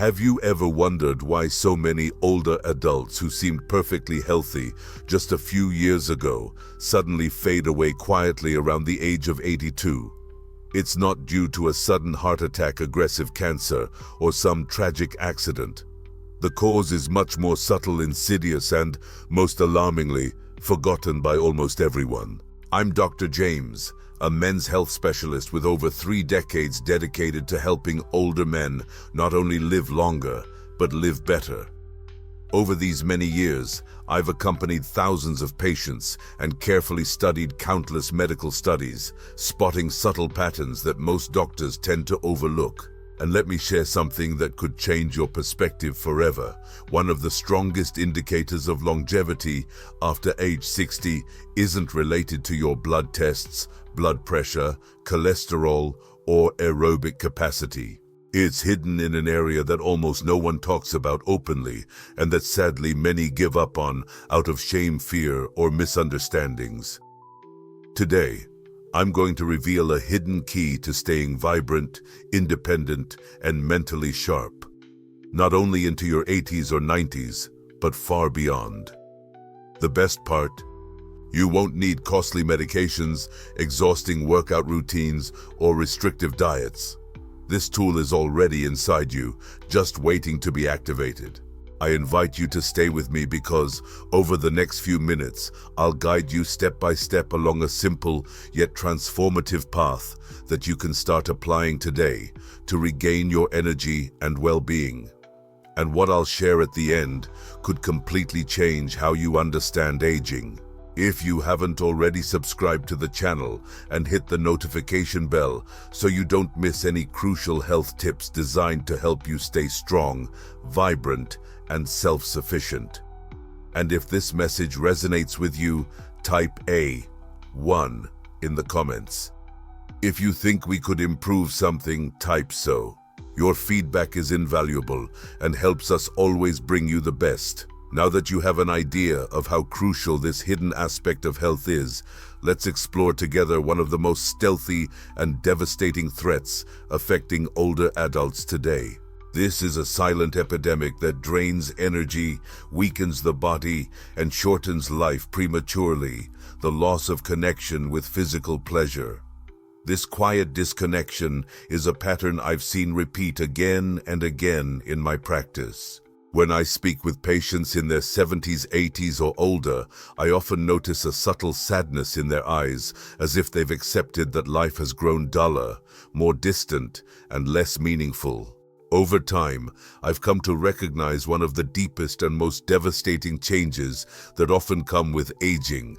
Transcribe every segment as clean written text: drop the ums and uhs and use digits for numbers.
Have you ever wondered why so many older adults who seemed perfectly healthy just a few years ago suddenly fade away quietly around the age of 82? It's not due to a sudden heart attack, aggressive cancer, or some tragic accident. The cause is much more subtle, insidious, and, most alarmingly, forgotten by almost everyone. I'm Dr. James, a men's health specialist with over 3 decades dedicated to helping older men not only live longer, but live better. Over these many years, I've accompanied thousands of patients and carefully studied countless medical studies, spotting subtle patterns that most doctors tend to overlook. And let me share something that could change your perspective forever. One of the strongest indicators of longevity after age 60 isn't related to your blood tests, blood pressure, cholesterol, or aerobic capacity. It's hidden in an area that almost no one talks about openly, and that sadly many give up on out of shame, fear, or misunderstandings. Today, I'm going to reveal a hidden key to staying vibrant, independent, and mentally sharp. Not only into your 80s or 90s, but far beyond. The best part? You won't need costly medications, exhausting workout routines, or restrictive diets. This tool is already inside you, just waiting to be activated. I invite you to stay with me because over the next few minutes, I'll guide you step by step along a simple yet transformative path that you can start applying today to regain your energy and well-being. And what I'll share at the end could completely change how you understand aging. If you haven't already subscribed to the channel and hit the notification bell so you don't miss any crucial health tips designed to help you stay strong, vibrant, and self-sufficient. And if this message resonates with you, type A1 in the comments. If you think we could improve something, type so. Your feedback is invaluable and helps us always bring you the best. Now that you have an idea of how crucial this hidden aspect of health is, let's explore together one of the most stealthy and devastating threats affecting older adults today. This is a silent epidemic that drains energy, weakens the body, and shortens life prematurely: the loss of connection with physical pleasure. This quiet disconnection is a pattern I've seen repeat again and again in my practice. When I speak with patients in their 70s, 80s, or older, I often notice a subtle sadness in their eyes, as if they've accepted that life has grown duller, more distant, and less meaningful. Over time, I've come to recognize one of the deepest and most devastating changes that often come with aging: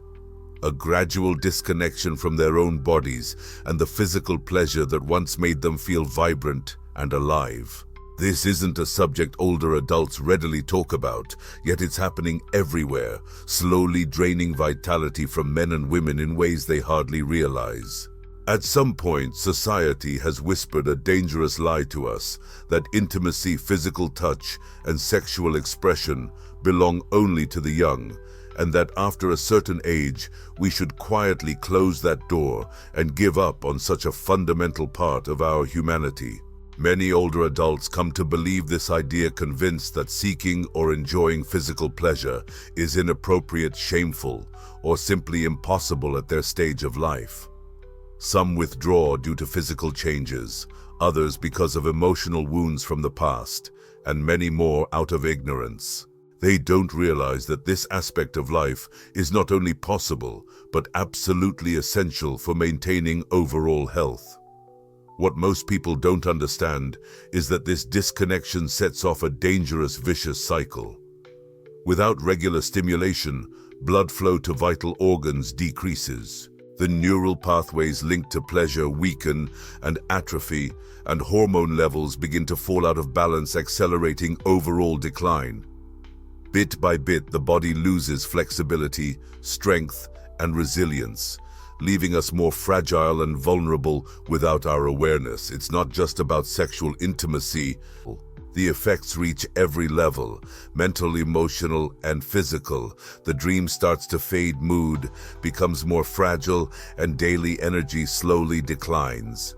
a gradual disconnection from their own bodies and the physical pleasure that once made them feel vibrant and alive. This isn't a subject older adults readily talk about, yet it's happening everywhere, slowly draining vitality from men and women in ways they hardly realize. At some point, society has whispered a dangerous lie to us that intimacy, physical touch, and sexual expression belong only to the young, and that after a certain age, we should quietly close that door and give up on such a fundamental part of our humanity. Many older adults come to believe this idea, convinced that seeking or enjoying physical pleasure is inappropriate, shameful, or simply impossible at their stage of life. Some withdraw due to physical changes, others because of emotional wounds from the past, and many more out of ignorance. They don't realize that this aspect of life is not only possible, but absolutely essential for maintaining overall health. What most people don't understand is that this disconnection sets off a dangerous, vicious cycle. Without regular stimulation, blood flow to vital organs decreases. The neural pathways linked to pleasure weaken and atrophy, and hormone levels begin to fall out of balance, accelerating overall decline. Bit by bit, the body loses flexibility, strength, and resilience, leaving us more fragile and vulnerable without our awareness. It's not just about sexual intimacy. The effects reach every level: mental, emotional, and physical. The dream starts to fade, mood becomes more fragile, and daily energy slowly declines.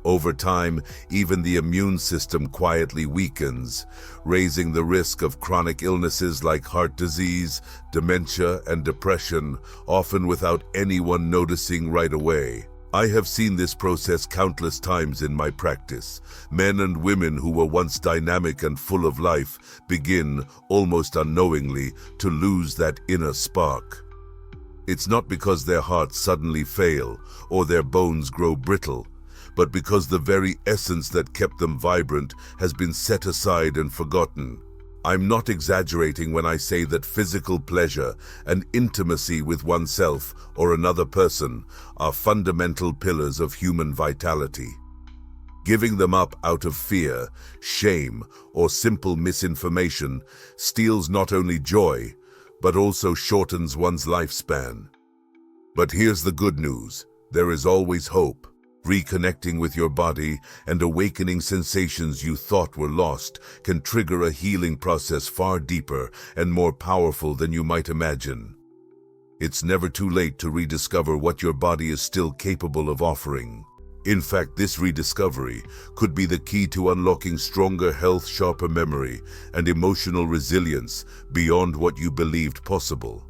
Over time, even the immune system quietly weakens, raising the risk of chronic illnesses like heart disease, dementia, and depression, often without anyone noticing right away. I have seen this process countless times in my practice. Men and women who were once dynamic and full of life begin, almost unknowingly, to lose that inner spark. It's not because their hearts suddenly fail or their bones grow brittle, but because the very essence that kept them vibrant has been set aside and forgotten. I'm not exaggerating when I say that physical pleasure and intimacy with oneself or another person are fundamental pillars of human vitality. Giving them up out of fear, shame, or simple misinformation steals not only joy, but also shortens one's lifespan. But here's the good news: there is always hope. Reconnecting with your body and awakening sensations you thought were lost can trigger a healing process far deeper and more powerful than you might imagine. It's never too late to rediscover what your body is still capable of offering. In fact, this rediscovery could be the key to unlocking stronger health, sharper memory, and emotional resilience beyond what you believed possible.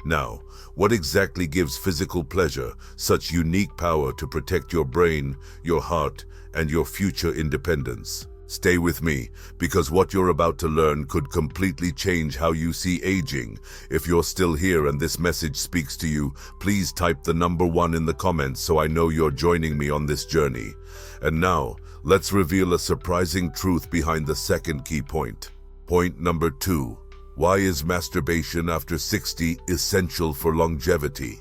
Now, what exactly gives physical pleasure such unique power to protect your brain, your heart, and your future independence? Stay with me, because what you're about to learn could completely change how you see aging. If you're still here and this message speaks to you, please type the number 1 in the comments so I know you're joining me on this journey. And now, let's reveal a surprising truth behind the second key point. Point number 2. Why is masturbation after 60 essential for longevity?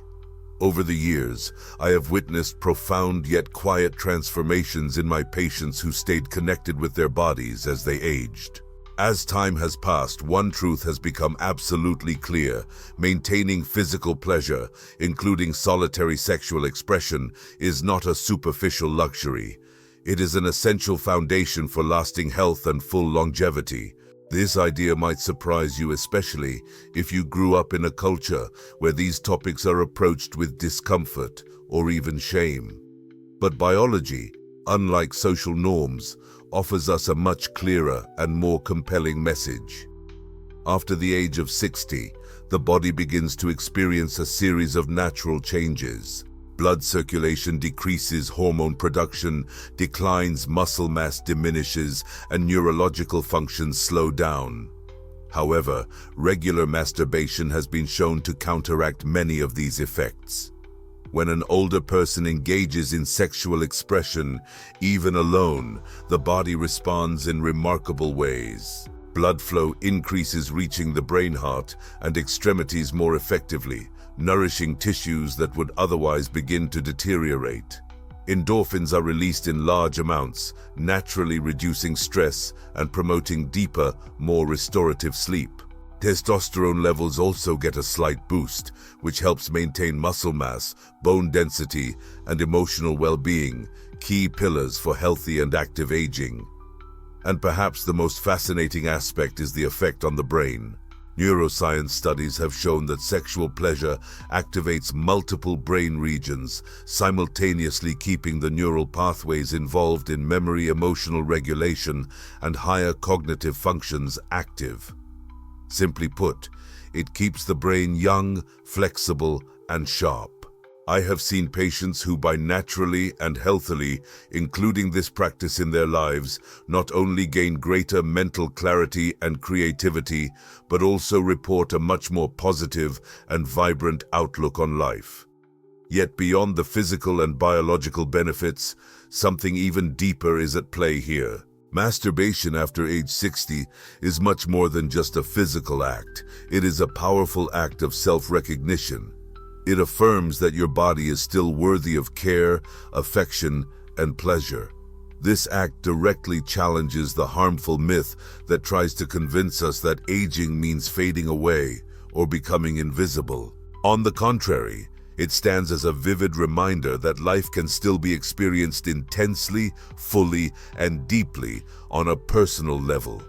Over the years, I have witnessed profound yet quiet transformations in my patients who stayed connected with their bodies as they aged. As time has passed, one truth has become absolutely clear: maintaining physical pleasure, including solitary sexual expression, is not a superficial luxury. It is an essential foundation for lasting health and full longevity. This idea might surprise you, especially if you grew up in a culture where these topics are approached with discomfort or even shame. But biology, unlike social norms, offers us a much clearer and more compelling message. After the age of 60, the body begins to experience a series of natural changes. Blood circulation decreases, hormone production declines, muscle mass diminishes, and neurological functions slow down. However, regular masturbation has been shown to counteract many of these effects. When an older person engages in sexual expression, even alone, the body responds in remarkable ways. Blood flow increases, reaching the brain, heart, and extremities more effectively, nourishing tissues that would otherwise begin to deteriorate. Endorphins are released in large amounts, naturally reducing stress and promoting deeper, more restorative sleep. Testosterone levels also get a slight boost, which helps maintain muscle mass, bone density, and emotional well-being, key pillars for healthy and active aging. And perhaps the most fascinating aspect is the effect on the brain. Neuroscience studies have shown that sexual pleasure activates multiple brain regions, simultaneously keeping the neural pathways involved in memory, emotional regulation, and higher cognitive functions active. Simply put, it keeps the brain young, flexible, and sharp. I have seen patients who, by naturally and healthily including this practice in their lives, not only gain greater mental clarity and creativity, but also report a much more positive and vibrant outlook on life. Yet beyond the physical and biological benefits, something even deeper is at play here. Masturbation after age 60 is much more than just a physical act. It is a powerful act of self-recognition. It affirms that your body is still worthy of care, affection, and pleasure. This act directly challenges the harmful myth that tries to convince us that aging means fading away or becoming invisible. On the contrary, it stands as a vivid reminder that life can still be experienced intensely, fully, and deeply on a personal level.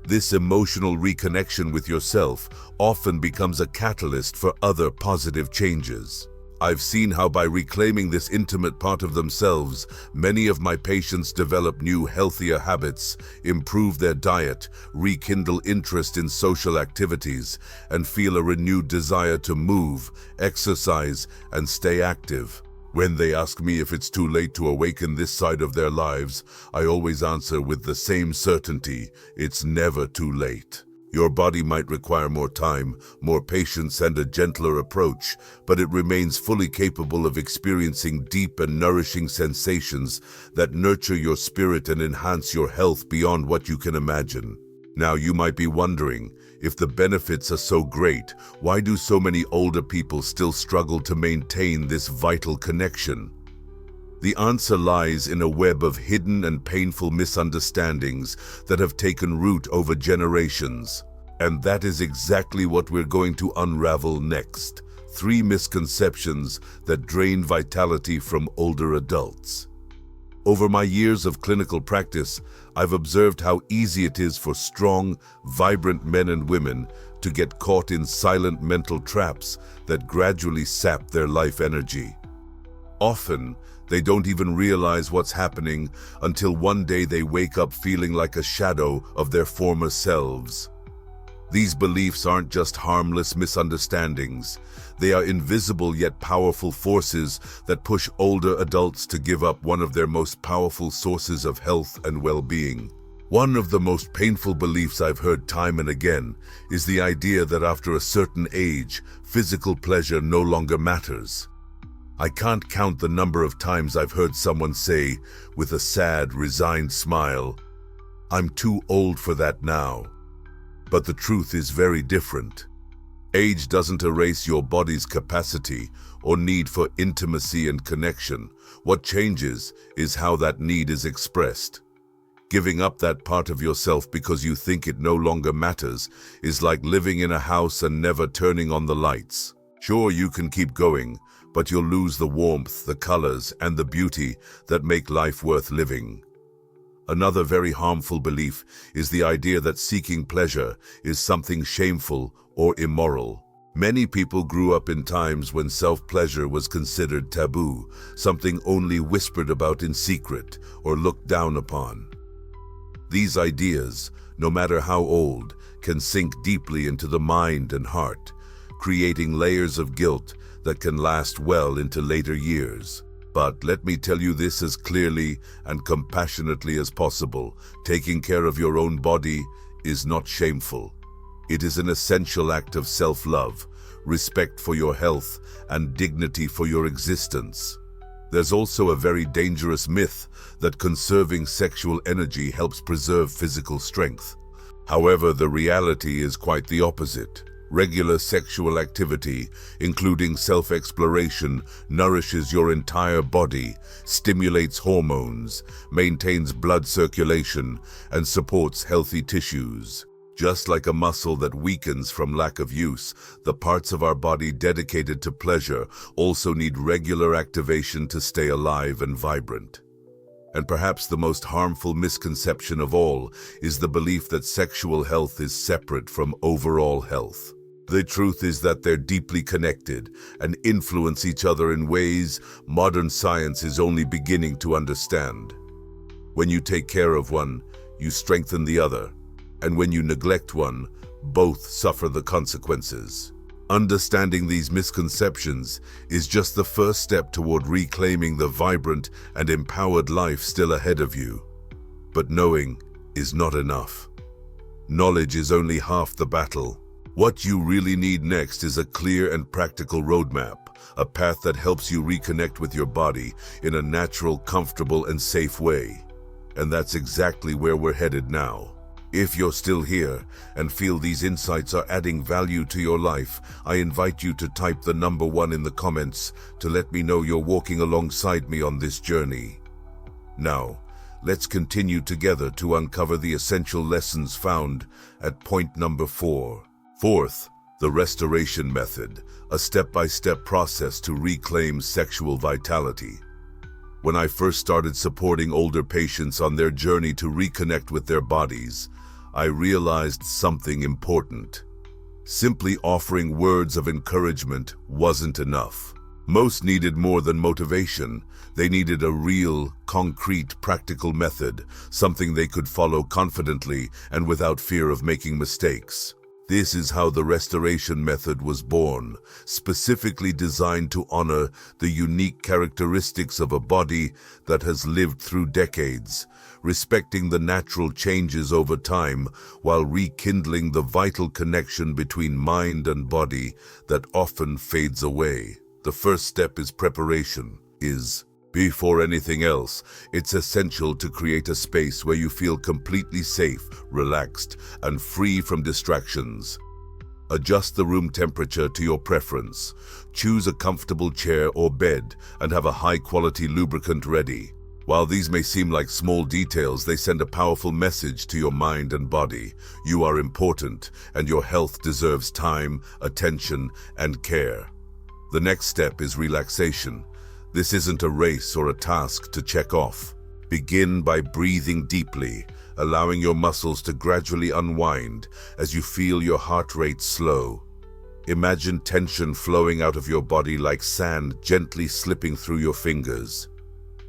This emotional reconnection with yourself often becomes a catalyst for other positive changes. I've seen how by reclaiming this intimate part of themselves, many of my patients develop new, healthier habits, improve their diet, rekindle interest in social activities, and feel a renewed desire to move, exercise, and stay active. When they ask me if it's too late to awaken this side of their lives, I always answer with the same certainty: it's never too late. Your body might require more time, more patience, and a gentler approach, but it remains fully capable of experiencing deep and nourishing sensations that nurture your spirit and enhance your health beyond what you can imagine. Now, you might be wondering, if the benefits are so great, why do so many older people still struggle to maintain this vital connection? The answer lies in a web of hidden and painful misunderstandings that have taken root over generations. And that is exactly what we're going to unravel next. 3 misconceptions that drain vitality from older adults. Over my years of clinical practice, I've observed how easy it is for strong, vibrant men and women to get caught in silent mental traps that gradually sap their life energy. Often, they don't even realize what's happening until one day they wake up feeling like a shadow of their former selves. These beliefs aren't just harmless misunderstandings. They are invisible yet powerful forces that push older adults to give up one of their most powerful sources of health and well-being. One of the most painful beliefs I've heard time and again is the idea that after a certain age, physical pleasure no longer matters. I can't count the number of times I've heard someone say, with a sad, resigned smile, "I'm too old for that now." But the truth is very different. Age doesn't erase your body's capacity or need for intimacy and connection. What changes is how that need is expressed. Giving up that part of yourself because you think it no longer matters is like living in a house and never turning on the lights. Sure, you can keep going, but you'll lose the warmth, the colors, and the beauty that make life worth living. Another very harmful belief is the idea that seeking pleasure is something shameful or immoral. Many people grew up in times when self-pleasure was considered taboo, something only whispered about in secret or looked down upon. These ideas, no matter how old, can sink deeply into the mind and heart, creating layers of guilt that can last well into later years. But let me tell you this as clearly and compassionately as possible: taking care of your own body is not shameful. It is an essential act of self-love, respect for your health, and dignity for your existence. There's also a very dangerous myth that conserving sexual energy helps preserve physical strength. However, the reality is quite the opposite. Regular sexual activity, including self-exploration, nourishes your entire body, stimulates hormones, maintains blood circulation, and supports healthy tissues. Just like a muscle that weakens from lack of use, the parts of our body dedicated to pleasure also need regular activation to stay alive and vibrant. And perhaps the most harmful misconception of all is the belief that sexual health is separate from overall health. The truth is that they're deeply connected and influence each other in ways modern science is only beginning to understand. When you take care of one, you strengthen the other, and when you neglect one, both suffer the consequences. Understanding these misconceptions is just the first step toward reclaiming the vibrant and empowered life still ahead of you. But knowing is not enough. Knowledge is only half the battle. What you really need next is a clear and practical roadmap, a path that helps you reconnect with your body in a natural, comfortable, and safe way. And that's exactly where we're headed now. If you're still here and feel these insights are adding value to your life, I invite you to type the number 1 in the comments to let me know you're walking alongside me on this journey. Now, let's continue together to uncover the essential lessons found at point number 4. Fourth, the restoration method, a step-by-step process to reclaim sexual vitality. When I first started supporting older patients on their journey to reconnect with their bodies, I realized something important. Simply offering words of encouragement wasn't enough. Most needed more than motivation. They needed a real, concrete, practical method, something they could follow confidently and without fear of making mistakes. This is how the restoration method was born, specifically designed to honor the unique characteristics of a body that has lived through decades, respecting the natural changes over time while rekindling the vital connection between mind and body that often fades away. The first step is preparation. Before anything else, it's essential to create a space where you feel completely safe, relaxed, and free from distractions. Adjust the room temperature to your preference. Choose a comfortable chair or bed and have a high-quality lubricant ready. While these may seem like small details, they send a powerful message to your mind and body. You are important, and your health deserves time, attention, and care. The next step is relaxation. This isn't a race or a task to check off. Begin by breathing deeply, allowing your muscles to gradually unwind as you feel your heart rate slow. Imagine tension flowing out of your body like sand gently slipping through your fingers.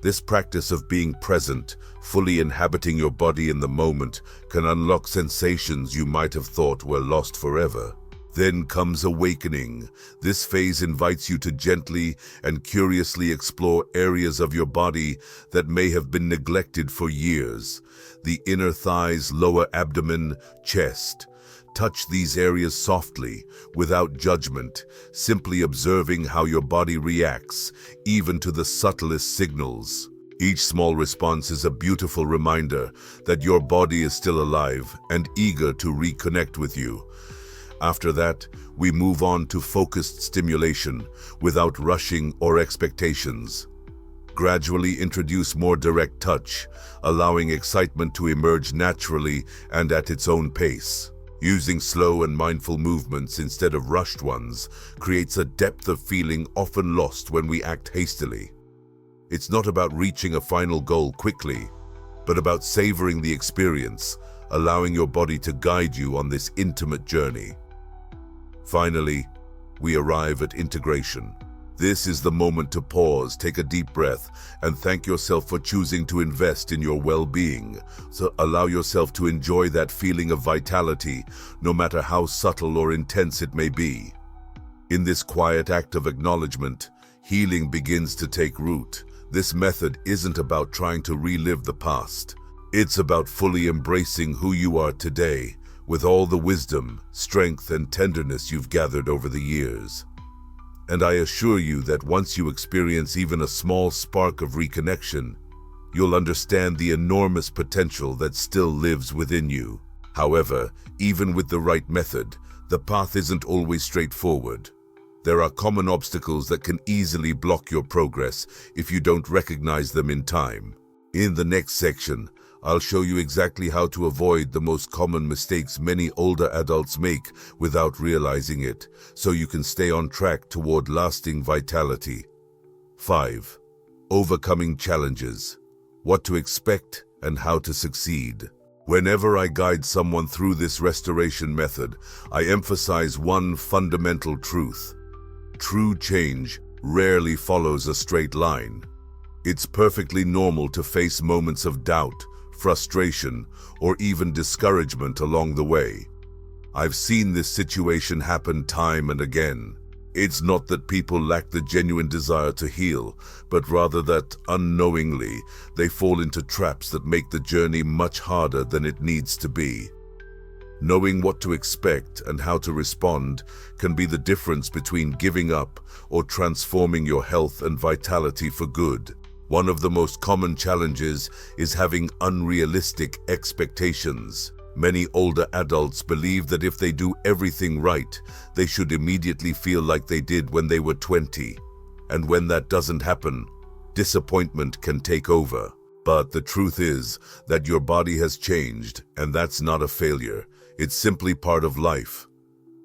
This practice of being present, fully inhabiting your body in the moment, can unlock sensations you might have thought were lost forever. Then comes awakening. This phase invites you to gently and curiously explore areas of your body that may have been neglected for years. The inner thighs, lower abdomen, chest. Touch these areas softly, without judgment, simply observing how your body reacts, even to the subtlest signals. Each small response is a beautiful reminder that your body is still alive and eager to reconnect with you. After that, we move on to focused stimulation, without rushing or expectations. Gradually introduce more direct touch, allowing excitement to emerge naturally and at its own pace. Using slow and mindful movements instead of rushed ones creates a depth of feeling often lost when we act hastily. It's not about reaching a final goal quickly, but about savoring the experience, allowing your body to guide you on this intimate journey. Finally, we arrive at integration. This is the moment to pause, take a deep breath, and thank yourself for choosing to invest in your well-being. So allow yourself to enjoy that feeling of vitality, no matter how subtle or intense it may be. In this quiet act of acknowledgement, healing begins to take root. This method isn't about trying to relive the past. It's about fully embracing who you are today, with all the wisdom, strength, and tenderness you've gathered over the years. And I assure you that once you experience even a small spark of reconnection, you'll understand the enormous potential that still lives within you. However, even with the right method, the path isn't always straightforward. There are common obstacles that can easily block your progress if you don't recognize them in time. In the next section, I'll show you exactly how to avoid the most common mistakes many older adults make without realizing it, so you can stay on track toward lasting vitality. 5. Overcoming challenges. What to expect and how to succeed. Whenever I guide someone through this restoration method, I emphasize one fundamental truth. True change rarely follows a straight line. It's perfectly normal to face moments of doubt, frustration, or even discouragement along the way. I've seen this situation happen time and again. It's not that people lack the genuine desire to heal, but rather that, unknowingly, they fall into traps that make the journey much harder than it needs to be. Knowing what to expect and how to respond can be the difference between giving up or transforming your health and vitality for good. One of the most common challenges is having unrealistic expectations. Many older adults believe that if they do everything right, they should immediately feel like they did when they were 20. And when that doesn't happen, disappointment can take over. But the truth is that your body has changed, and that's not a failure. It's simply part of life.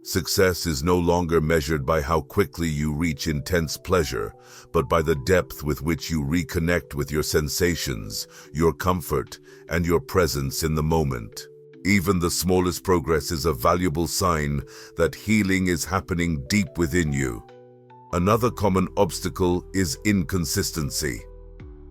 Success is no longer measured by how quickly you reach intense pleasure, but by the depth with which you reconnect with your sensations, your comfort, and your presence in the moment. Even the smallest progress is a valuable sign that healing is happening deep within you. Another common obstacle is inconsistency.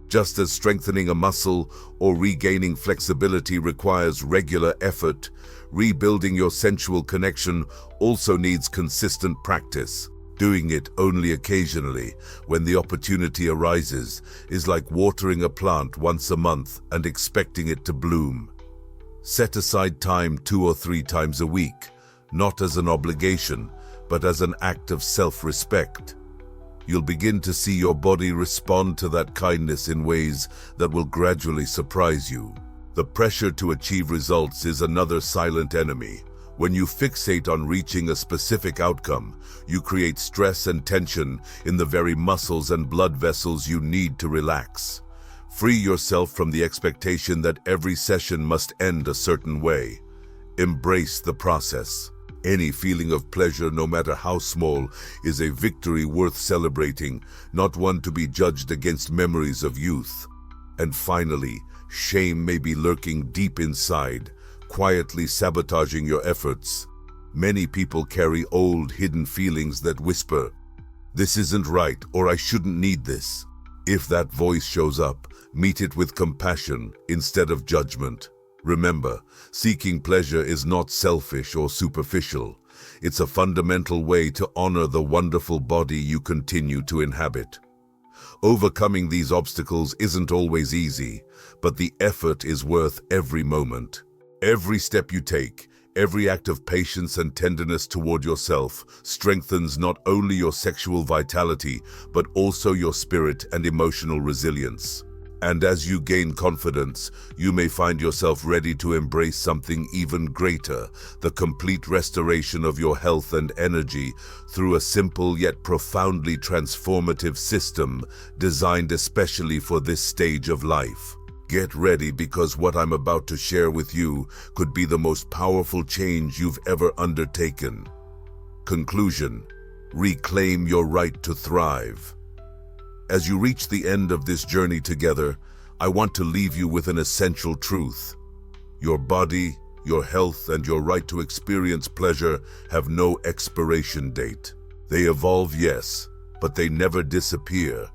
Just as strengthening a muscle or regaining flexibility requires regular effort, rebuilding your sensual connection also needs consistent practice. Doing it only occasionally, when the opportunity arises, is like watering a plant once a month and expecting it to bloom. Set aside time 2 or 3 times a week, not as an obligation, but as an act of self-respect. You'll begin to see your body respond to that kindness in ways that will gradually surprise you. The pressure to achieve results is another silent enemy. When you fixate on reaching a specific outcome, you create stress and tension in the very muscles and blood vessels you need to relax. Free yourself from the expectation that every session must end a certain way. Embrace the process. Any feeling of pleasure, no matter how small, is a victory worth celebrating, not one to be judged against memories of youth. And finally, shame may be lurking deep inside, quietly sabotaging your efforts. Many people carry old, hidden feelings that whisper, "This isn't right," or "I shouldn't need this." If that voice shows up, meet it with compassion instead of judgment. Remember, seeking pleasure is not selfish or superficial. It's a fundamental way to honor the wonderful body you continue to inhabit. Overcoming these obstacles isn't always easy, but the effort is worth every moment. Every step you take, every act of patience and tenderness toward yourself strengthens not only your sexual vitality, but also your spirit and emotional resilience. And as you gain confidence, you may find yourself ready to embrace something even greater, the complete restoration of your health and energy through a simple yet profoundly transformative system designed especially for this stage of life. Get ready, because what I'm about to share with you could be the most powerful change you've ever undertaken. Conclusion: reclaim your right to thrive. As you reach the end of this journey together, I want to leave you with an essential truth. Your body, your health, and your right to experience pleasure have no expiration date. They evolve, yes, but they never disappear.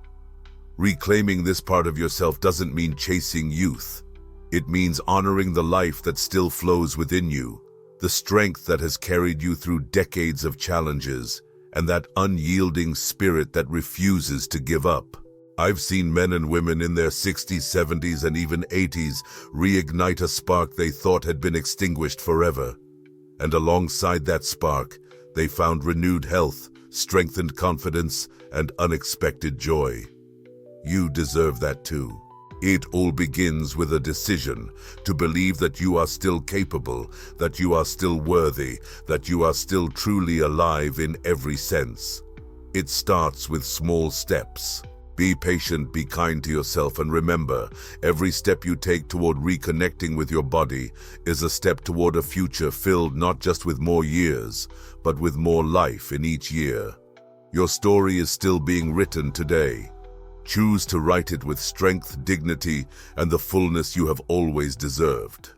Reclaiming this part of yourself doesn't mean chasing youth. It means honoring the life that still flows within you, the strength that has carried you through decades of challenges, and that unyielding spirit that refuses to give up. I've seen men and women in their 60s, 70s, and even 80s reignite a spark they thought had been extinguished forever. And alongside that spark, they found renewed health, strengthened confidence, and unexpected joy. You deserve that too. It all begins with a decision to believe that you are still capable, that you are still worthy, that you are still truly alive in every sense. It starts with small steps. Be patient, be kind to yourself, and remember, every step you take toward reconnecting with your body is a step toward a future filled not just with more years, but with more life in each year. Your story is still being written today. Choose to write it with strength, dignity, and the fullness you have always deserved.